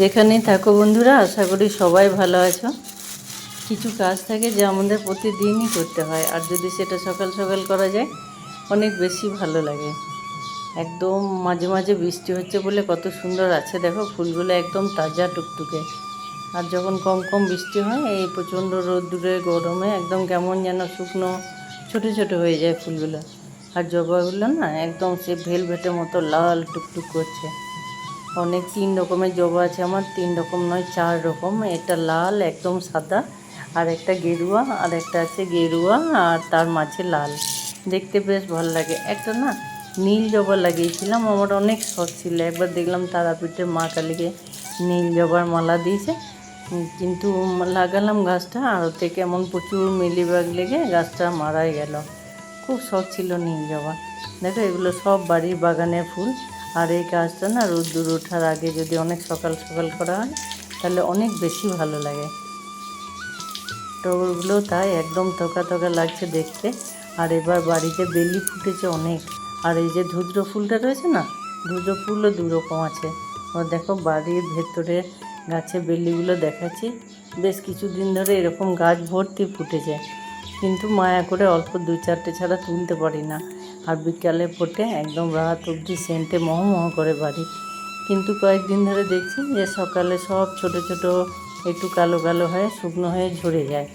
যেখানেই থাকো বন্ধুরা, আশা করি সবাই ভালো আছো। কিছু কাজ থাকে যে আমাদের প্রতিদিনই করতে হয়, আর যদি সেটা সকাল সকাল করা যায় অনেক বেশি ভালো লাগে। একদম মাঝে মাঝে বৃষ্টি হচ্ছে বলে কত সুন্দর আছে, দেখো ফুলগুলো একদম তাজা টুকটুকে। আর যখন কম কম বৃষ্টি হয়, এই প্রচণ্ড রোদ্দুরে গরমে একদম কেমন যেন শুকনো ছোটো ছোটো হয়ে যায় ফুলগুলো। আর জবাগুলো না একদম সে ভেলভেটের মতো লাল টুকটুক করছে। অনেক 3 রকমের জবা আছে আমার, 3 রকম নয় 4 রকম। এটা লাল একদম সাদা, আর একটা গেরুয়া, আর একটা আছে গেরুয়া আর তার মাঝে লাল, দেখতে বেশ ভালো লাগে। একটা না নীল জবা লাগিয়েছিলাম, আমার অনেক শখ ছিল। একবার দেখলাম তারাপীঠের মা কালীকে নীল জবার মালা দিয়েছে, কিন্তু লাগালাম গাছটা, আর ওতে কেমন প্রচুর মিলিবাগ লেগে গাছটা মারাই গেল। খুব শখ ছিল নীল জবা। দেখো এগুলো সব বাড়ির বাগানের ফুল। আর এই কাজটা না রোদ্দুর ওঠার আগে যদি অনেক সকাল সকাল করা হয় তাহলে অনেক বেশি ভালো লাগে। টগরগুলো তাই একদম থোকা থোকা লাগছে দেখতে। আর এবার বাড়িতে বেলি ফুটেছে অনেক। আর এই যে ধুদ্র ফুলটা রয়েছে না, ধুদ্র ফুলও 2 রকম আছে। ও দেখো বাড়ির ভেতরে গাছে বেলিগুলো দেখাচ্ছি, বেশ কিছুদিন ধরে এরকম গাছ ভর্তি ফুটেছে, কিন্তু মায়া করে অল্প 2-4টে ছাড়া তুলতে পারি না। আর বিকালে ফোটে একদম রাত অবধি সেন্টে মহ করে বাড়ি। কিন্তু কয়েকদিন ধরে দেখছি যে সকালে সব ছোট ছোট একটু কালো কালো হয়ে শুকনো হয়ে ঝরে যায়।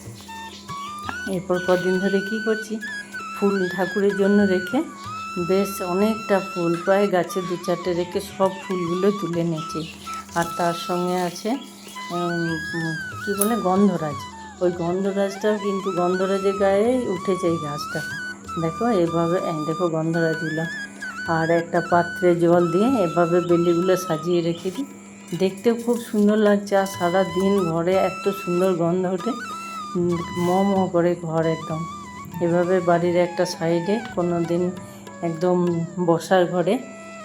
এরপর কদিন ধরে কি করছি, ফুল ঠাকুরের জন্য রেখে বেশ অনেকটা ফুল, প্রায় গাছে 2-4টে রেখে সব ফুলগুলো তুলে নিয়েছি। আর তার সঙ্গে আছে কী বলে গন্ধরাজ। ওই গন্ধরাজটাও কিন্তু গন্ধরাজের গায়ে উঠেছে এই গাছটা। দেখো এভাবে, দেখো গন্ধরাজগুলো। আর একটা পাত্রে জল দিয়ে এভাবে বেলিগুলো সাজিয়ে রেখে দিই, দেখতেও খুব সুন্দর লাগছে। আর সারাদিন ঘরে এত সুন্দর গন্ধ ওঠে, ম করে ঘর একদম। এভাবে বাড়ির একটা সাইডে কোনো দিন একদম বসার ঘরে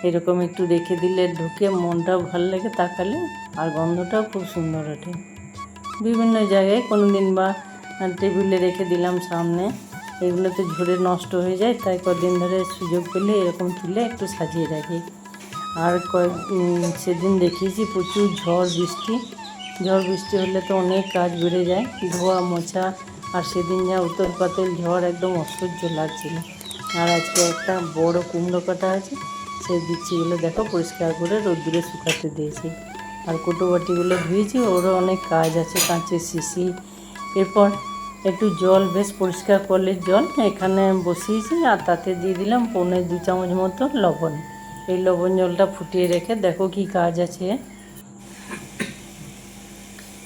এরকম একটু রেখে দিলে ঢুকে মনটাও ভালো লাগে তাকালে, আর গন্ধটাও খুব সুন্দর ওঠে। বিভিন্ন জায়গায় কোনো দিন বা টেবিলে রেখে দিলাম সামনে, এগুলোতে ঝরে নষ্ট হয়ে যায়, তাই কদিন ধরে সুযোগ পেলে এরকম তুলে একটু সাজিয়ে রাখি। আর সেদিন দেখিয়েছি প্রচুর ঝড় বৃষ্টি হলে তো অনেক কাজ বেড়ে যায়, ধোয়া মোছা। আর সেদিন যা উতল পাতল ঝড়, একদম অসহ্য লাগছিল। আর আজকে একটা বড় কুমড়ো কাটা আছে, সেই বিচিগুলো দেখো পরিষ্কার করে রোদ্দুরে শুকাতে দিয়েছি। আর কোটো বাটিগুলো ধুয়েছি, ওরও অনেক কাজ আছে, কাঁচের শিশি। এরপর একটু জল, বেশ পরিষ্কার কলের জল এখানে বসিয়েছি, আর তাতে দিয়ে দিলাম 1.25-2 চামচ মতো লবণ। এই লবণ জলটা ফুটিয়ে রেখে দেখো কি কাজ আছে।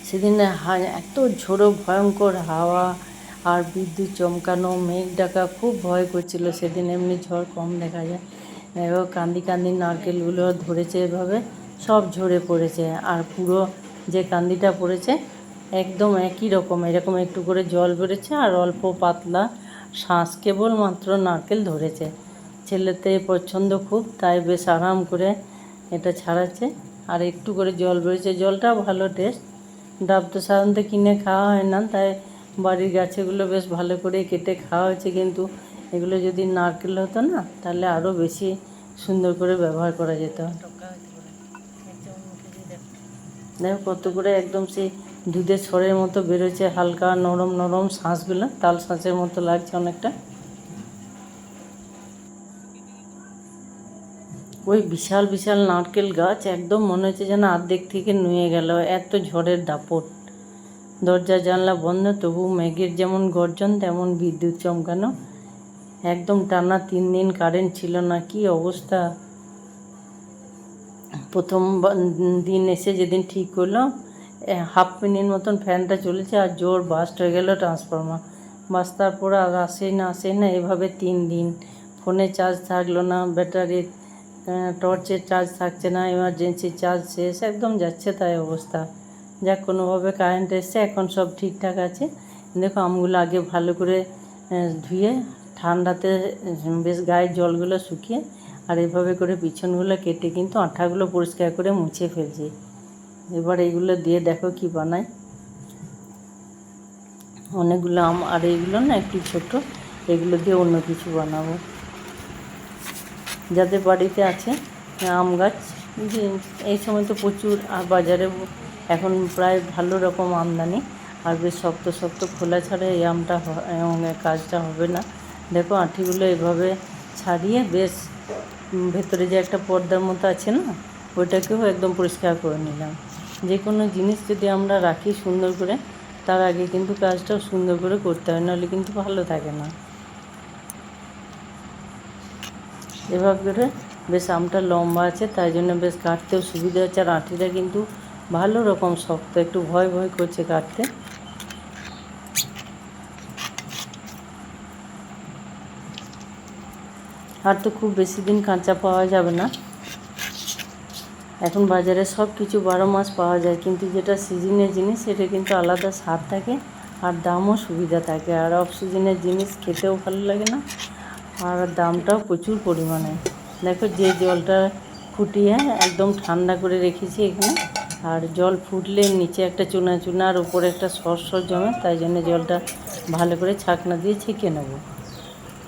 সেদিন এত ঝোড়ো ভয়ঙ্কর হাওয়া আর বিদ্যুৎ চমকানো, মেঘ ডাকা, খুব ভয় করছিল সেদিন। এমনি ঝড় কম দেখা যায়। দেখো কান্দি কান্দি নারকেলগুলো ধরেছে, এভাবে সব ঝরে পড়েছে। আর পুরো যে কান্দিটা পড়েছে একদম একই রকম, এরকম একটু করে জল বেরোচ্ছে আর অল্প পাতলা শ্বাস, কেবলমাত্র নারকেল ধরেছে। ছেলেতে পছন্দ খুব, তাই বেশ আরাম করে এটা ছাড়াচ্ছে। আর একটু করে জল বেরোচ্ছে, জলটাও ভালো টেস্ট। ডাব তো সাধারণত কিনে খাওয়া হয় না, তাই বাড়ির গাছেগুলো বেশ ভালো করে কেটে খাওয়া হয়েছে। কিন্তু এগুলো যদি নারকেল হতো না, তাহলে আরও বেশি সুন্দর করে ব্যবহার করা যেত। দেখো কত করে একদম সেই দুধের ছড়ের মতো বেরোচ্ছে, হালকা নরম নরম শাঁসগুলো, তাল শাঁসের মতো লাগছে অনেকটা। ওই বিশাল বিশাল নারকেল গাছ, একদম মনে হচ্ছে যেন অর্ধেক থেকে নুয়ে গেল, এত ঝড়ের দাপট। দরজা জানলা বন্ধ, তবু মেঘের যেমন গর্জন তেমন বিদ্যুৎ চমকানো। একদম টানা 3 দিন কারেন্ট ছিল না, কি অবস্থা। প্রথম দিন এসে যেদিন ঠিক করলো, হাফ মিনিট মতন ফ্যানটা চলেছে, আর জোর বাস্ট হয়ে গেল ট্রান্সফর্মার। বাস্তার পর আর আসেই না, এভাবে 3 দিন। ফোনে চার্জ থাকলো না, ব্যাটারির টর্চের চার্জ থাকছে না, এমার্জেন্সি চার্জ শেষ, একদম যাচ্ছে তাই অবস্থা। যাক কোনোভাবে কারেন্ট এসছে, এখন সব ঠিকঠাক আছে। দেখো আমগুলো আগে ভালো করে ধুয়ে ঠান্ডাতে বেশ গায়ের জলগুলো শুকিয়ে, আর এভাবে করে পিছনগুলো কেটে কিন্তু আঠাগুলো পরিষ্কার করে মুছে ফেলছি। এবার এইগুলো দিয়ে দেখো কি বানাই। অনেকগুলো আম, আর এইগুলো না একটু ছোট, এগুলো দিয়ে অন্য কিছু বানাবো। যাদের বাড়িতে আছে আম গাছ, যে এই সময় তো প্রচুর, আর বাজারে এখন প্রায় ভালো রকম আমদানি, আর বেশ শক্ত শক্ত খোলা ছাড়া এই আমটা কাজটা হবে না। দেখো আঁটিগুলো এভাবে ছাড়িয়ে বেশ ভেতরে যে একটা পর্দার মতো আছে না, ওইটাকেও একদম পরিষ্কার করে নিলাম। যে কোনো জিনিস যদি আমরা রাখি সুন্দর করে, তার আগে কিন্তু কাজটাও সুন্দর করে করতে হয়, নাহলে কিন্তু ভালো থাকে না। এভাবে করে বেশ আমটা লম্বা আছে, তাই জন্য বেশ কাটতেও সুবিধা হচ্ছে, আর আঁটিটা কিন্তু ভালো রকম শক্ত, একটু ভয় ভয় করছে কাটতে। আর তো খুব বেশি দিন কাঁচা পাওয়া যাবে না। এখন বাজারে সব কিছু 12 মাস পাওয়া যায়, কিন্তু যেটা সিজনের জিনিস সেটা কিন্তু আলাদা স্বাদ থাকে, আর দামও সুবিধা থাকে। আর অফ সিজনের জিনিস খেতেও ভালো লাগে না, আর দামটাও প্রচুর পরিমাণে। দেখো যে জলটা ফুটিয়ে একদম ঠান্ডা করে রেখেছি এখানে, আর জল ফুটলে নিচে একটা চুনা চুনা আর উপরে একটা সর জমে, তাই জন্য জলটা ভালো করে ছাঁকনা দিয়ে ছেঁকে নেব।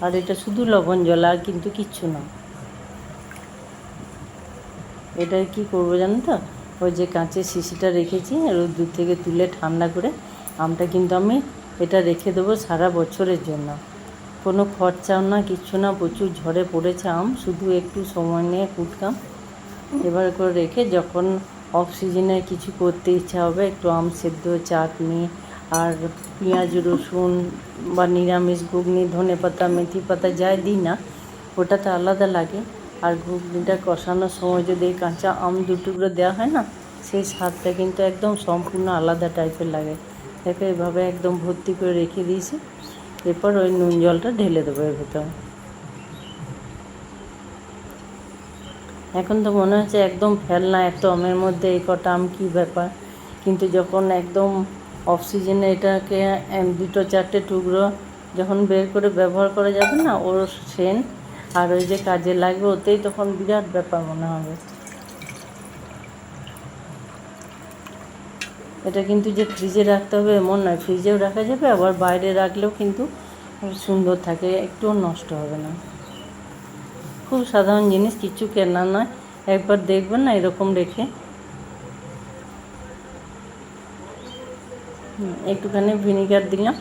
আর এটা শুধু লবণ জল, আর কিন্তু কিচ্ছু না। এটা কি করবো জানো তো, ওই যে কাঁচের শিশিটা রেখেছি রোদ্দুর থেকে তুলে ঠান্ডা করে, আমটা কিন্তু আমি এটা রেখে দেবো সারা বছরের জন্য। কোনো খরচাও না, কিচ্ছু না, প্রচুর ঝড়ে পড়েছে আম, শুধু একটু সময় নিয়ে কুটকাম। এবার করে রেখে যখন অফ সিজনে কিছু করতে ইচ্ছা হবে, একটু আম সেদ্ধ, চাটনি, আর পেঁয়াজ রসুন বা নিরামিষ ঘুগনি, ধনে পাতা মেথি পাতা যাই দিই না, ওটাতে আলাদা লাগে। আর ঘুগনিটা কষানোর সময় যদি এই কাঁচা আম 2 টুকরো দেওয়া হয় না, সেই স্বাদটা কিন্তু একদম সম্পূর্ণ আলাদা টাইপের লাগে। দেখো এভাবে একদম ভর্তি করে রেখে দিয়েছি। এরপর ওই নুন জলটা ঢেলে দেবো এর ভেতর। এখন তো মনে হচ্ছে একদম ফেলনা, এত আমের মধ্যে এই কটা আম কী ব্যাপার, কিন্তু যখন একদম অফ সিজনে এটাকে 2-4টে টুকরো যখন বের করে ব্যবহার করা যাবে না, ওর সেন্ট আর ওই যে কাজে লাগবে, ওতেই তখন বিরাট ব্যাপার মনে হবে। এটা কিন্তু যে ফ্রিজে রাখতে হবে এমন নয়, ফ্রিজেও রাখা যাবে, আবার বাইরে রাখলেও কিন্তু সুন্দর থাকে, একটুও নষ্ট হবে না। খুব সাধারণ জিনিস, কিছু কেনা নয়, একবার দেখবেন না এরকম রেখে। একটুখানি ভিনিগার দিলাম।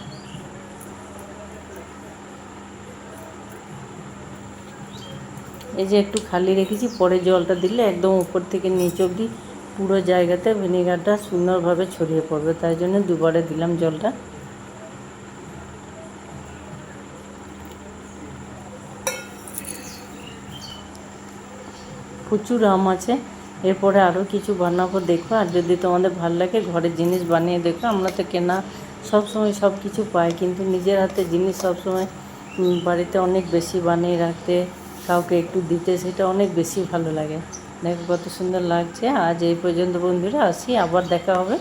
এই যে একটু খালি রেখেছি, পরে জলটা দিলে একদম উপর থেকে নিচ অবধি পুরো জায়গাতে ভিনিগারটা সুন্দরভাবে ছড়িয়ে পড়বে, তাই জন্য দুবারে দিলাম জলটা। প্রচুর আম আছে, এরপরে আরও কিছু বানাবো, দেখো। আর যদি তোমাদের ভালো লাগে ঘরের জিনিস বানিয়ে দেখো। আমরা তো কেনা সবসময় সব কিছু পাই, কিন্তু নিজের হাতে জিনিস সবসময় বাড়িতে অনেক বেশি বানিয়ে রাখতে, কাউকে একটু দিতে, সেটা অনেক বেশি ভালো লাগে। দেখো কত সুন্দর লাগছে। আজ এই পর্যন্ত বন্ধুরা, আসি, আবার দেখা হবে।